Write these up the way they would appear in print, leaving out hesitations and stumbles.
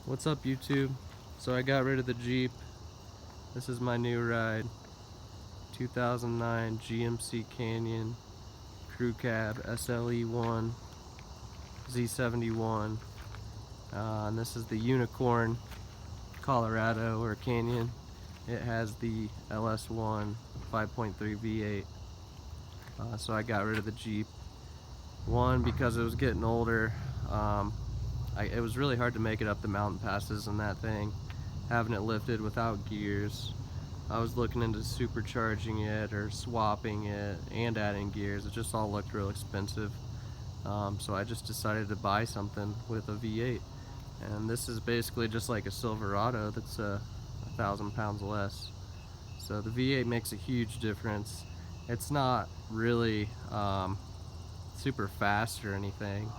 What's up, YouTube? So I got rid of the Jeep. This is my new ride. 2009 GMC Canyon Crew Cab SLE-1 z71. And this is the Unicorn Colorado or Canyon. It has the LS1 5.3 V8. So I got rid of the Jeep. One, because it was getting older. It was really hard to make it up the mountain passes in that thing, having it lifted without gears. I was looking into supercharging it or swapping it and adding gears. It just all looked real expensive. So I just decided to buy something with a V8. And this is basically just like a Silverado that's 1,000 pounds less. So the V8 makes a huge difference. It's not really super fast or anything.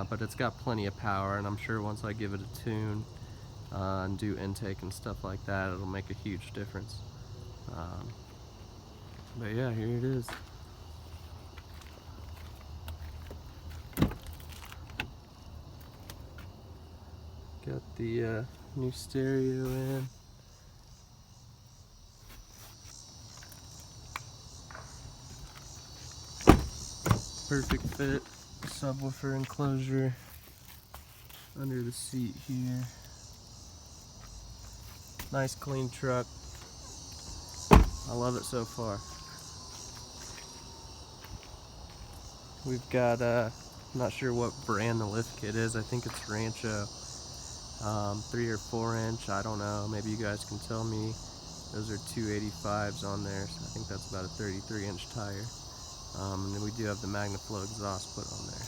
But it's got plenty of power, and I'm sure once I give it a tune and do intake and stuff like that, it'll make a huge difference. But yeah, here it is. Got the new stereo in. Perfect fit. Subwoofer enclosure under the seat here. Nice clean truck. I love it so far. We've got I'm not sure what brand the lift kit is. I think it's Rancho. 3 or 4 inch, I don't know. Maybe you guys can tell me. Those are 285s on there, so I think that's about a 33 inch tire. And then we do have the MagnaFlow exhaust put on there.